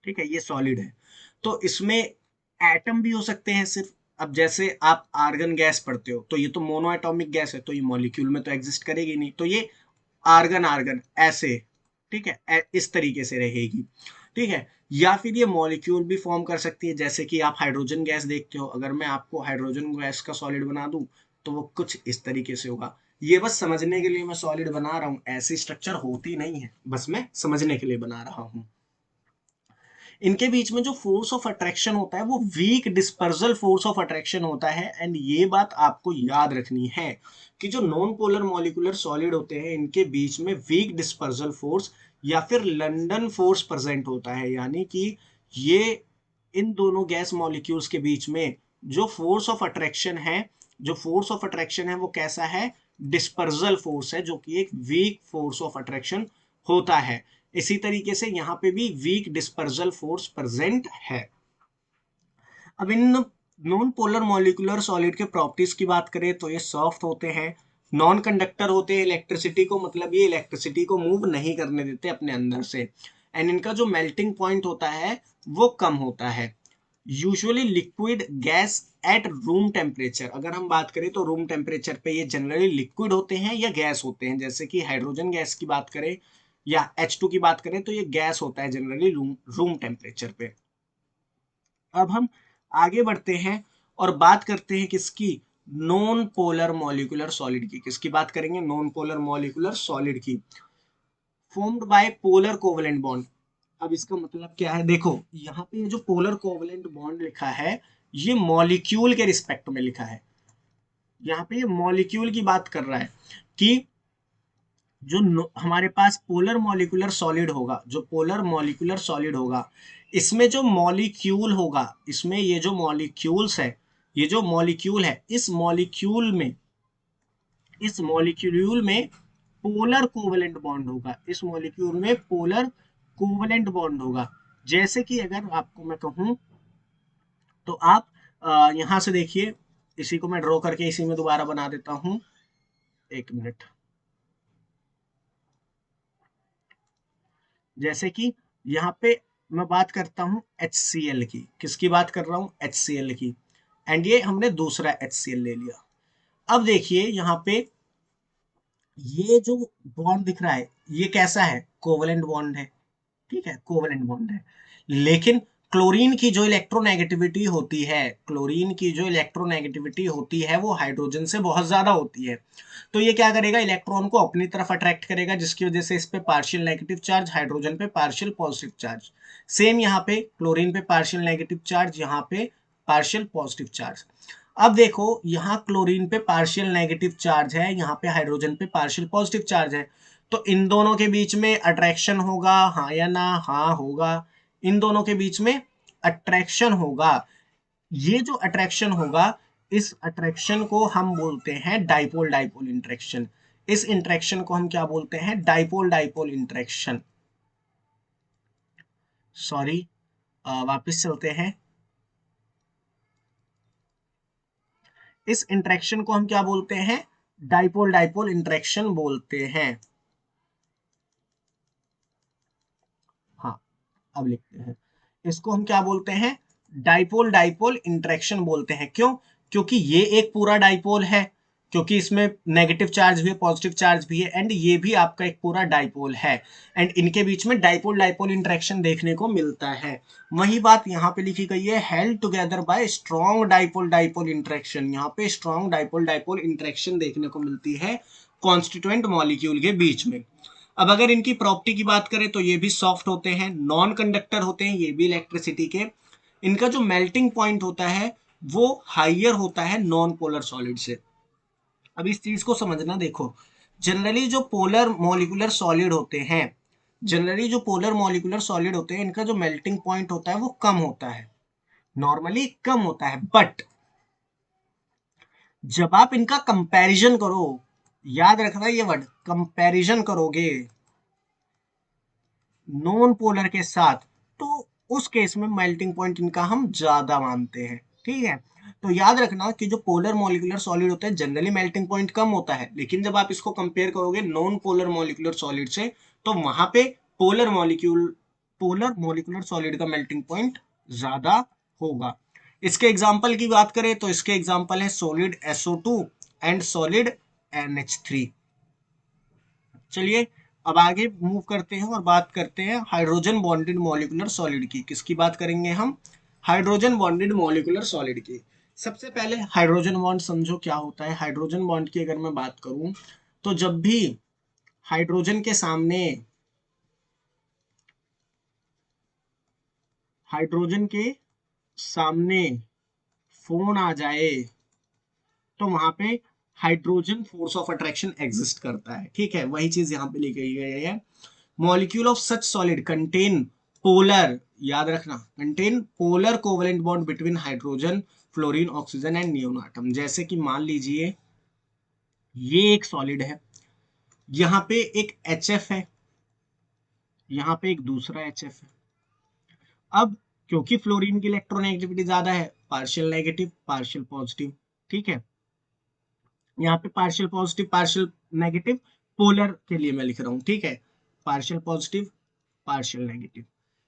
ठीक है, ये सॉलिड है, तो इसमें एटम भी हो सकते हैं सिर्फ। अब जैसे आप आर्गन गैस पढ़ते हो, तो ये तो मोनो एटॉमिक गैस है, तो ये मॉलिक्यूल में तो एग्जिस्ट करेगी नहीं, तो ये आर्गन आर्गन ऐसे, ठीक है, इस तरीके से रहेगी, ठीक है। या फिर ये मॉलिक्यूल भी फॉर्म कर सकती है, जैसे कि आप हाइड्रोजन गैस देखते हो, अगर मैं आपको हाइड्रोजन गैस का सॉलिड बना दूं तो वो कुछ इस तरीके से होगा। ये बस समझने के लिए मैं सॉलिड बना रहा हूँ, ऐसी स्ट्रक्चर होती नहीं है, बस मैं समझने के लिए बना रहा हूँ। इनके बीच में जो फोर्स ऑफ अट्रैक्शन होता है वो weak dispersal force of attraction होता है। एंड ये बात आपको याद रखनी है कि जो नॉन पोलर मॉलिक्यूलर सॉलिड होते हैं इनके बीच में वीक डिस्पर्सल फोर्स या फिर लंडन फोर्स प्रेजेंट होता है, यानी कि ये इन दोनों गैस मॉलिक्यूल्स के बीच में जो फोर्स ऑफ अट्रैक्शन है, जो फोर्स ऑफ अट्रैक्शन है वो कैसा है, डिस्पर्सल फोर्स है, जो कि एक वीक फोर्स ऑफ अट्रैक्शन होता है। इसी तरीके से यहाँ पे भी वीक डिस्पर्जल फोर्स प्रेजेंट है। अब in non polar molecular solid के प्रॉपर्टीज की बात करें तो ये सॉफ्ट होते हैं, नॉन कंडक्टर होते हैं इलेक्ट्रिसिटी को, मतलब ये इलेक्ट्रिसिटी को मूव नहीं करने देते अपने अंदर से, एंड इनका जो मेल्टिंग पॉइंट होता है वो कम होता है। Usually liquid gas at room temperature, अगर हम बात करें तो रूम टेम्परेचर पे ये जनरली लिक्विड होते हैं या गैस होते हैं, जैसे कि हाइड्रोजन गैस की बात करें या H2 की बात करें तो ये गैस होता है जनरली रूम टेम्परेचर पे। अब हम आगे बढ़ते हैं और बात करते हैं किसकी, नॉन पोलर मॉलिक्यूलर सॉलिड की। किसकी बात करेंगे, नॉन पोलर मॉलिक्यूलर सॉलिड की। Formed by polar covalent bond. अब इसका मतलब क्या है, देखो यहाँ पे जो पोलर कोवेलेंट बॉन्ड लिखा है ये मॉलिक्यूल के रिस्पेक्ट में लिखा है। यहाँ पे ये मॉलिक्यूल की बात कर रहा है कि जो हमारे पास पोलर मॉलिक्यूलर सॉलिड होगा, जो पोलर मॉलिक्यूलर सॉलिड होगा, इसमें जो मॉलिक्यूल होगा, इसमें ये जो मॉलिक्यूल्स है, ये जो मॉलिक्यूल है, इस मॉलिक्यूल में पोलर कोवेलेंट बॉन्ड होगा, इस मॉलिक्यूल में पोलर कोवेलेंट बॉन्ड होगा। जैसे कि अगर आपको मैं कहूं तो आप यहां से देखिए, इसी को मैं ड्रॉ करके इसी में दोबारा बना देता हूं, एक मिनट। जैसे कि यहाँ पे मैं बात करता हूँ HCl की, किसकी बात कर रहा हूँ, HCl की, एंड ये हमने दूसरा HCl ले लिया। अब देखिए यहाँ पे ये जो बॉन्ड दिख रहा है ये कैसा है, कोवेलेंट बॉन्ड है, ठीक है, कोवेलेंट बॉन्ड है। लेकिन क्लोरीन की जो इलेक्ट्रोनेगेटिविटी होती है, क्लोरीन की जो इलेक्ट्रोनेगेटिविटी होती है वो हाइड्रोजन से बहुत ज्यादा होती है। तो ये क्या करेगा, इलेक्ट्रॉन को अपनी तरफ अट्रैक्ट करेगा, जिसकी वजह से इस पे पार्शियल नेगेटिव चार्ज, हाइड्रोजन पे पार्शियल पॉजिटिव चार्ज। सेम यहाँ पे क्लोरीन पे पार्शियल नेगेटिव चार्ज, यहाँ पे पार्शियल पॉजिटिव चार्ज। अब देखो यहाँ क्लोरीन पे पार्शियल नेगेटिव चार्ज है, यहाँ पे हाइड्रोजन पे पार्शियल पॉजिटिव चार्ज है, तो इन दोनों के बीच में अट्रैक्शन होगा, हाँ या ना, हाँ होगा। इन दोनों के बीच में अट्रैक्शन होगा। ये जो अट्रैक्शन होगा, इस अट्रैक्शन को हम बोलते हैं डाइपोल डाइपोल इंटरेक्शन। इस इंटरेक्शन को हम क्या बोलते हैं, डाइपोल डाइपोल इंटरेक्शन। सॉरी, वापस चलते हैं। इस इंटरेक्शन को हम क्या बोलते हैं, डाइपोल डाइपोल इंटरेक्शन बोलते हैं। हाँ, अब लिखते हैं, इसको हम क्या बोलते हैं, डाइपोल डाइपोल इंटरेक्शन बोलते हैं। क्यों, क्योंकि ये एक पूरा डाइपोल है, क्योंकि इसमें नेगेटिव चार्ज भी है, पॉजिटिव चार्ज भी है, एंड ये भी आपका एक पूरा डाइपोल है, एंड इनके बीच में डाइपोल डाइपोल इंटरेक्शन देखने को मिलता है। वही बात यहाँ पे लिखी गई है, held together by strong dipole dipole interaction. यहाँ पे स्ट्रॉन्ग डाइपोल डाइपोल इंटरेक्शन देखने को मिलती है कॉन्स्टिट्यूएंट मॉलिक्यूल के बीच में। अब अगर इनकी प्रॉपर्टी की बात करें तो ये भी सॉफ्ट होते हैं, नॉन कंडक्टर होते हैं, ये भी इलेक्ट्रिसिटी के। इनका जो मेल्टिंग पॉइंट होता है वो हाइयर होता है नॉन पोलर सॉलिड से। अब इस चीज को समझना, देखो जनरली जो पोलर मॉलिक्यूलर सॉलिड होते हैं, जनरली जो पोलर मॉलिक्यूलर सॉलिड होते हैं, इनका जो मेल्टिंग पॉइंट होता है वो कम होता है, नॉर्मली कम होता है। बट जब आप इनका कंपैरिजन करो, याद रखना ये वर्ड, कंपैरिजन करोगे नॉन पोलर के साथ, तो उस केस में मेल्टिंग पॉइंट इनका हम ज्यादा मानते हैं, ठीक है। तो याद रखना कि जो पोलर मॉलिक्यूलर सॉलिड होता है जनरली मेल्टिंग पॉइंट कम होता है, लेकिन जब आप इसको कंपेयर करोगे नॉन पोलर मॉलिक्यूलर सॉलिड से तो वहां पे पोलर मॉलिक्यूलर सॉलिड का मेल्टिंग पॉइंट ज्यादा होगा। इसके एग्जाम्पल की बात करें तो इसके एग्जाम्पल है solid SO2 and solid NH3। चलिए अब आगे मूव करते हैं और बात करते हैं हाइड्रोजन बॉन्डेड मॉलिक्यूलर सॉलिड की। किसकी बात करेंगे हम, हाइड्रोजन बॉन्डेड मॉलिक्यूलर सॉलिड की। सबसे पहले हाइड्रोजन बॉन्ड समझो क्या होता है। हाइड्रोजन बॉन्ड की अगर मैं बात करूं तो जब भी हाइड्रोजन के सामने, हाइड्रोजन के सामने फोन आ जाए तो वहां पे hydrogen force of attraction exist करता है, ठीक है। वही चीज यहाँ पे लिखी गई है, molecule of such solid contain polar, याद रखना, contain polar covalent bond between hydrogen, fluorine, oxygen and neon atom. जैसे कि मान लीजिए ये एक सॉलिड है, यहाँ पे एक HF है, यहाँ पे एक दूसरा HF है। अब क्योंकि फ्लोरीन की इलेक्ट्रोनेगेटिविटी ज्यादा है, पार्शियल नेगेटिव पार्शियल पॉजिटिव, ठीक है। यहाँ पे partial positive partial negative polar के लिए मैं लिख रहा हूँ, ठीक है। पार्शियल पॉजिटिव पार्शियल नेगेटिव,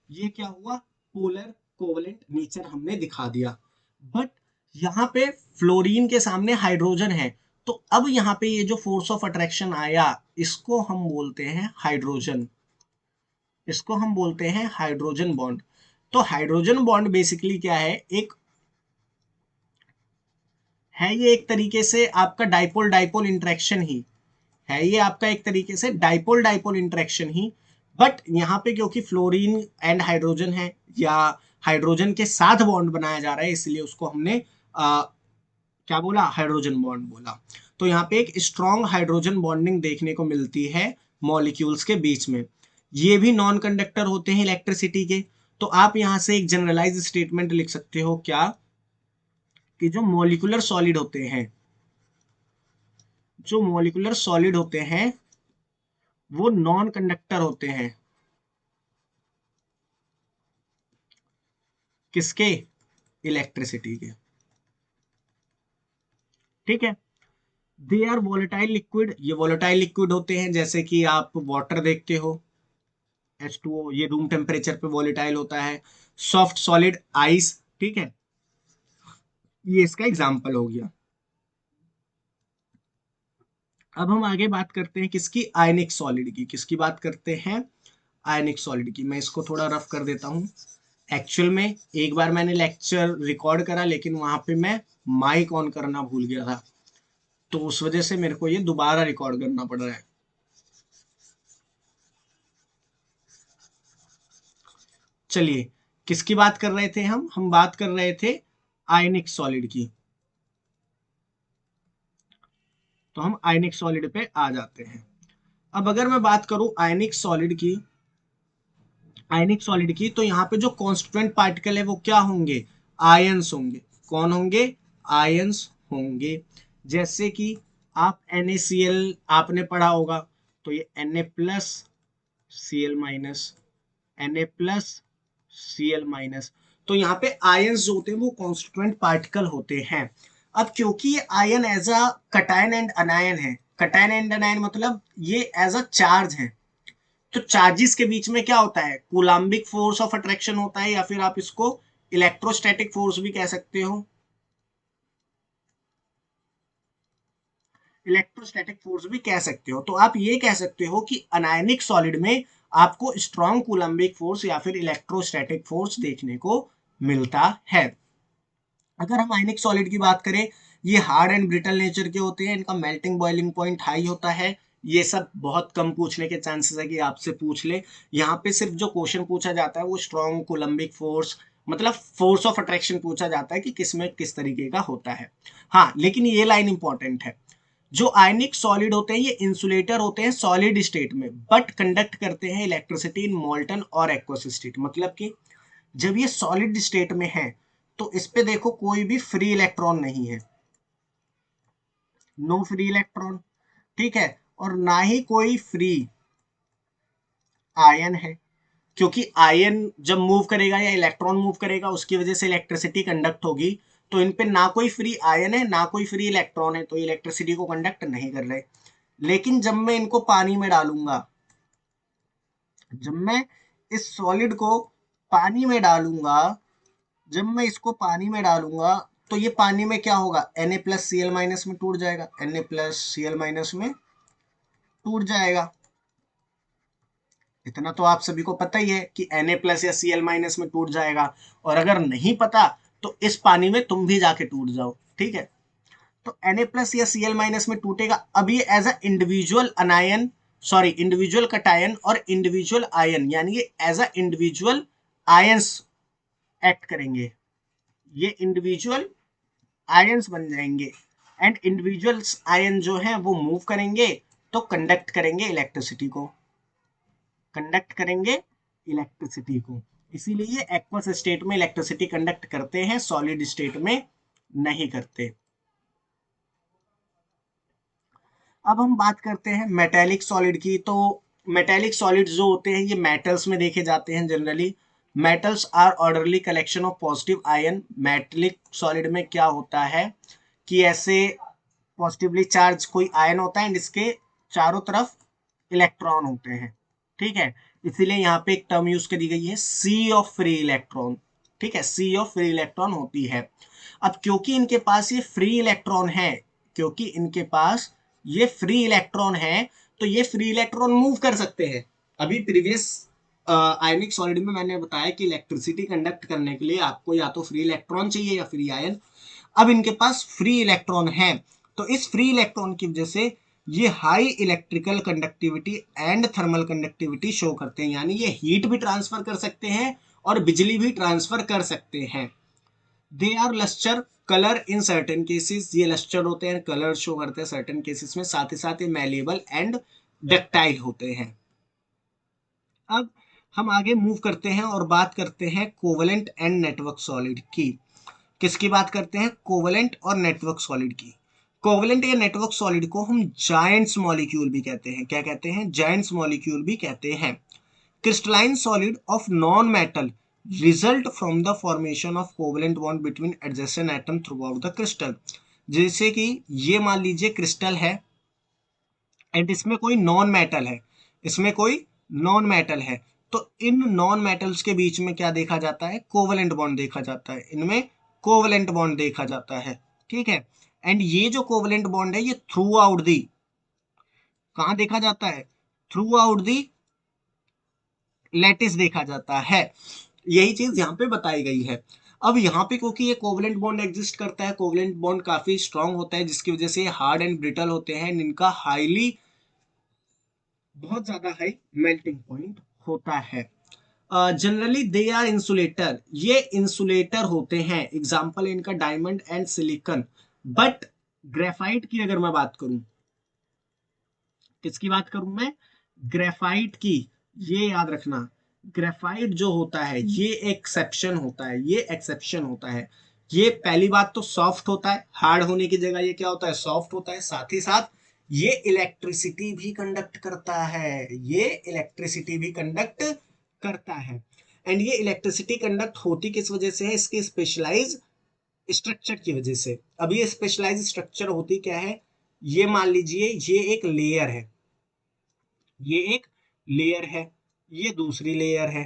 ये क्या हुआ, पोलर कोवलेंट नेचर हमने दिखा दिया। बट यहाँ पे फ्लोरीन के सामने हाइड्रोजन है, तो अब यहाँ पे ये जो फोर्स ऑफ अट्रैक्शन आया, इसको हम बोलते हैं हाइड्रोजन, इसको हम बोलते हैं हाइड्रोजन बॉन्ड। तो हाइड्रोजन बॉन्ड बेसिकली क्या है, ये एक तरीके से आपका डाइपोल डाइपोल इंटरेक्शन ही है, ये आपका एक तरीके से dipole dipole interaction he. But यहाँ पे क्योंकि फ्लोरीन एंड हाइड्रोजन है, या हाइड्रोजन के साथ बॉन्ड बनाया जा रहा है, इसलिए उसको हमने क्या बोला, हाइड्रोजन बॉन्ड बोला। तो यहाँ पे एक स्ट्रॉन्ग हाइड्रोजन बॉन्डिंग देखने को मिलती है मॉलिक्यूल्स के बीच में। ये भी नॉन कंडक्टर होते हैं इलेक्ट्रिसिटी के। तो आप यहाँ से एक जनरलाइज स्टेटमेंट लिख सकते हो क्या, कि जो मॉलिक्यूलर सॉलिड होते हैं, जो मॉलिक्यूलर सॉलिड होते हैं वो नॉन कंडक्टर होते हैं, किसके, इलेक्ट्रिसिटी के, ठीक है। दे आर वोलेटाइल लिक्विड, ये वोलेटाइल लिक्विड होते हैं, जैसे कि आप वाटर देखते हो H2O, ये रूम टेम्परेचर पे वोलेटाइल होता है। सॉफ्ट सॉलिड आइस, ठीक है, ये इसका एग्जाम्पल हो गया। अब हम आगे बात करते हैं किसकी, आयनिक सॉलिड की, किसकी बात करते हैं, आयनिक सॉलिड की। मैं इसको थोड़ा रफ कर देता हूं। एक्चुअल में एक बार मैंने लेक्चर रिकॉर्ड करा, लेकिन वहां पे मैं माइक ऑन करना भूल गया था, तो उस वजह से मेरे को ये दोबारा रिकॉर्ड करना पड़ रहा है। चलिए, किसकी बात कर रहे थे हम बात कर रहे थे आयनिक सॉलिड की। तो हम आयनिक सॉलिड पे आ जाते हैं। अब अगर मैं बात करूं आयनिक सॉलिड की, तो यहाँ पे जो कॉन्स्टिट्यूएंट पार्टिकल है वो क्या होंगे, आयंस होंगे। कौन होंगे, आयंस होंगे। जैसे कि आप NaCl आपने पढ़ा होगा, तो ये Na+Cl माइनस, Na+Cl माइनस। तो यहाँ पे आयंस जो होते हैं वो कॉन्स्टिट्यूएंट पार्टिकल होते हैं। अब क्योंकि ये ion as a cation and anion है, कटायन एंड अनायन मतलब ये एज अ चार्ज है, तो चार्जेस के बीच में क्या होता है, कूलाम्बिक फोर्स ऑफ अट्रैक्शन होता है, या फिर आप इसको इलेक्ट्रोस्टैटिक फोर्स भी कह सकते हो, इलेक्ट्रोस्टैटिक फोर्स भी कह सकते हो। तो आप ये कह सकते हो कि अनायनिक सॉलिड में आपको स्ट्रॉन्ग कूलम्बिक फोर्स या फिर इलेक्ट्रोस्टैटिक फोर्स देखने को मिलता है। अगर हम आयनिक सॉलिड की बात करें, ये हार्ड एंड ब्रिटल नेचर के होते हैं, इनका मेल्टिंग बॉइलिंग पॉइंट हाई होता है। ये सब बहुत कम पूछने के चांसेस है कि आपसे पूछ ले। यहाँ पे सिर्फ जो क्वेश्चन पूछा जाता है वो स्ट्रॉन्ग कोलम्बिक फोर्स, मतलब फोर्स ऑफ अट्रैक्शन पूछा जाता है कि किसमें किस तरीके का होता है। हाँ, लेकिन ये लाइन इंपॉर्टेंट है, जो आयनिक सॉलिड होते हैं ये इंसुलेटर होते हैं सॉलिड स्टेट में, बट कंडक्ट करते हैं इलेक्ट्रिसिटी इन मोल्टन और एक्वस स्टेट। मतलब कि जब ये सॉलिड स्टेट में है तो इस पे देखो कोई भी फ्री इलेक्ट्रॉन नहीं है, नो फ्री इलेक्ट्रॉन, ठीक है, और ना ही कोई फ्री आयन है। क्योंकि आयन जब मूव करेगा या इलेक्ट्रॉन मूव करेगा उसकी वजह से इलेक्ट्रिसिटी कंडक्ट होगी, तो इन पे ना कोई फ्री आयन है ना कोई फ्री इलेक्ट्रॉन है, तो इलेक्ट्रिसिटी को कंडक्ट नहीं कर रहे। लेकिन जब मैं इनको पानी में डालूंगा, जब मैं इस सॉलिड को पानी में डालूंगा, जब मैं इसको पानी में डालूंगा, तो ये पानी में क्या होगा, Na+Cl- में टूट जाएगा, Na+Cl- में टूट जाएगा। इतना तो आप सभी को पता ही है कि Na+ या Cl- में टूट जाएगा। और अगर नहीं पता तो इस पानी में तुम भी जाके टूट जाओ, ठीक है। तो Na+ या Cl- में टूटेगा। अब ये as a individual anion, sorry individual cation और इंडिविजुअल आयन, यानी ये as a individual ions act करेंगे, ये इंडिविजुअल आयंस बन जाएंगे। एंड इंडिविजुअल्स आयन जो है वो मूव करेंगे, तो कंडक्ट करेंगे इलेक्ट्रिसिटी को, कंडक्ट करेंगे इलेक्ट्रिसिटी को। इसीलिए ये एक्वस स्टेट में इलेक्ट्रिसिटी कंडक्ट करते हैं, सॉलिड स्टेट में नहीं करते। अब हम बात करते हैं मेटेलिक सॉलिड की। तो मेटेलिक सॉलिड्स जो होते हैं ये मेटल्स में देखे जाते हैं generally. Metals are orderly collection of positive ion. Metallic solid में क्या होता है कि ऐसे पॉजिटिवली चार्ज कोई आयन होता है एंड इसके चारों तरफ इलेक्ट्रॉन होते हैं, ठीक है। इसीलिए यहाँ पे एक टर्म यूज करी गई है सी ऑफ फ्री इलेक्ट्रॉन, ठीक है, सी ऑफ फ्री इलेक्ट्रॉन होती है। अब क्योंकि इनके पास ये फ्री इलेक्ट्रॉन है, क्योंकि इनके पास ये फ्री इलेक्ट्रॉन है, तो ये फ्री इलेक्ट्रॉन मूव कर सकते हैं। अभी प्रीवियस आयनिक सॉलिड में मैंने बताया कि इलेक्ट्रिसिटी कंडक्ट करने के लिए आपको या तो फ्री इलेक्ट्रॉन चाहिए या फ्री आयन। अब इनके पास फ्री इलेक्ट्रॉन है, तो इस फ्री इलेक्ट्रॉन की वजह से ये high electrical conductivity and thermal conductivity show करते हैं, यानी ये हीट भी ट्रांसफर कर सकते हैं और बिजली भी ट्रांसफर कर सकते हैं। They are luster colour in certain cases, ये लस्टर होते हैं, कलर शो करते हैं सर्टेन केसेस में, साथ ही साथ ये मैलेबल एंड डक्टाइल होते हैं। अब हम आगे मूव करते हैं और बात करते हैं कोवलेंट एंड नेटवर्क सॉलिड की। किसकी बात करते हैं? कोवलेंट और नेटवर्क सॉलिड की। कोवलेंट या नेटवर्क सॉलिड को हम जायंट्स मॉलिक्यूल भी कहते हैं। क्या कहते हैं? जायंट्स मॉलिक्यूल भी कहते हैं। Crystalline solid of non metal result from the formation of covalent bond between adjacent atom through out the crystal. जैसे कि ये मान लीजिए क्रिस्टल है एंड इसमें कोई नॉन मेटल है, इसमें कोई नॉन मेटल है, तो इन नॉन मेटल्स के बीच में क्या देखा जाता है? कोवलेंट बॉन्ड देखा जाता है, इनमें कोवलेंट बॉन्ड देखा जाता है, ठीक है। एंड ये जो कोवलेंट बॉन्ड है ये थ्रू आउट दी, कहां देखा जाता है? थ्रू आउट दी लैटिस देखा जाता है। यही चीज यहाँ पे बताई गई है। अब यहाँ पे क्योंकि ये कोवलेंट बॉन्ड एग्जिस्ट करता है, कोवलेंट बॉन्ड काफी स्ट्रांग होता है जिसकी वजह से हार्ड एंड ब्रिटल होते हैं, इनका हाईली बहुत ज्यादा हाई मेल्टिंग पॉइंट होता है। जनरली दे आर इंसुलेटर, ये इंसुलेटर होते हैं। एग्जाम्पल इनका diamond and silicon. But graphite की अगर मैं बात करूं, किसकी बात करूं मैं? ग्रेफाइट की। ये याद रखना, ग्रेफाइट जो होता है ये एक्सेप्शन होता है, ये एक्सेप्शन होता है। ये पहली बात तो सॉफ्ट होता है, हार्ड होने की जगह ये क्या होता है? सॉफ्ट होता है। साथ ही साथ ये इलेक्ट्रिसिटी भी कंडक्ट करता है, ये इलेक्ट्रिसिटी भी कंडक्ट करता है। एंड ये इलेक्ट्रिसिटी कंडक्ट होती किस वजह से है? इसके स्पेशलाइज स्ट्रक्चर की वजह से। अब ये स्पेशलाइज स्ट्रक्चर होती क्या है? ये मान लीजिए ये एक लेयर है, ये एक लेयर है, ये दूसरी लेयर है,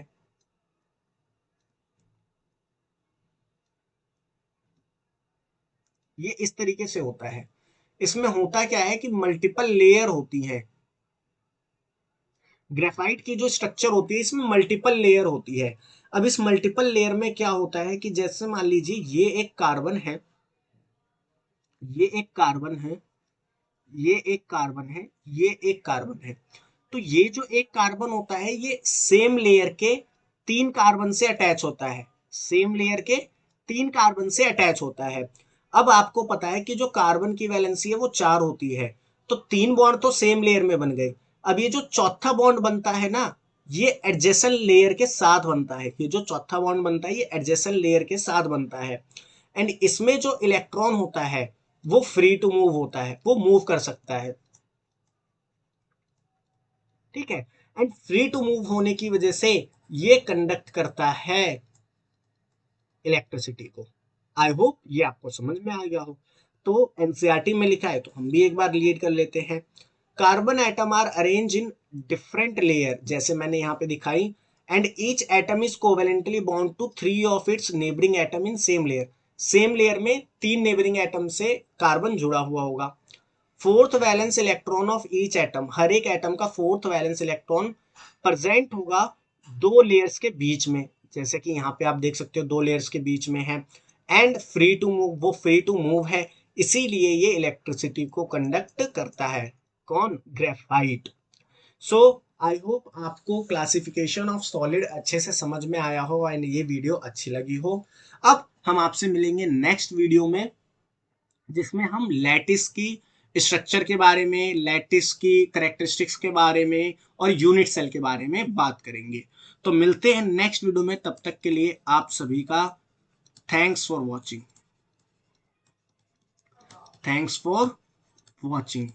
ये इस तरीके से होता है। इसमें होता क्या है कि मल्टीपल लेयर होती है। ग्रेफाइट की जो स्ट्रक्चर होती है इसमें मल्टीपल लेयर होती है। अब इस मल्टीपल लेयर में क्या होता है कि जैसे मान लीजिए ये एक कार्बन है, ये एक कार्बन है, ये एक कार्बन है, ये एक कार्बन है। तो ये जो एक कार्बन होता है ये सेम लेयर के तीन कार्बन से अटैच होता है, सेम लेयर के तीन कार्बन से अटैच होता है। अब आपको पता है कि जो कार्बन की वैलेंसी है वो 4 होती है, तो तीन बॉन्ड तो सेम लेयर में बन गए। अब ये जो चौथा बॉन्ड बनता है ना, ये एडजेसेंट लेयर के साथ बनता है। ये जो चौथा बॉन्ड बनता है ये एडजेसेंट लेयर के साथ बनता है। एंड इसमें जो इलेक्ट्रॉन होता है वो फ्री टू मूव होता है, वो मूव कर सकता है, ठीक है। एंड फ्री टू मूव होने की वजह से ये कंडक्ट करता है इलेक्ट्रिसिटी को। आई होप ये आपको समझ में आ गया हो। तो एनसीईआरटी में लिखा है तो हम भी एक बार रीड कर लेते हैं। Carbon atom are arrange in different layer, जैसे मैंने यहाँ पे दिखाई, and each atom is covalently bond to three of its neighbouring atom in same layer. Same layer में तीन नेबरिंग एटम से कार्बन जुड़ा हुआ होगा। Fourth valence electron of each atom, हर एक एटम का फोर्थ वैलेंस इलेक्ट्रॉन प्रेजेंट होगा दो लेयर्स के बीच में, जैसे कि यहाँ पे आप देख सकते हो दो लेयर्स के बीच में है। एंड फ्री टू मूव, वो फ्री टू मूव है, इसीलिए ये इलेक्ट्रिसिटी को कंडक्ट करता है। कौन? ग्रेफाइट। सो आई होप आपको क्लासिफिकेशन ऑफ सॉलिड अच्छे से समझ में आया हो एंड ये वीडियो अच्छी लगी हो। अब हम आपसे मिलेंगे नेक्स्ट वीडियो में, जिसमें हम लैटिस की स्ट्रक्चर के बारे में, लैटिस की करेक्टरिस्टिक्स के बारे में और यूनिट सेल के बारे में बात करेंगे। तो मिलते हैं नेक्स्ट वीडियो में, तब तक के लिए आप सभी का thanks for watching, thanks for watching.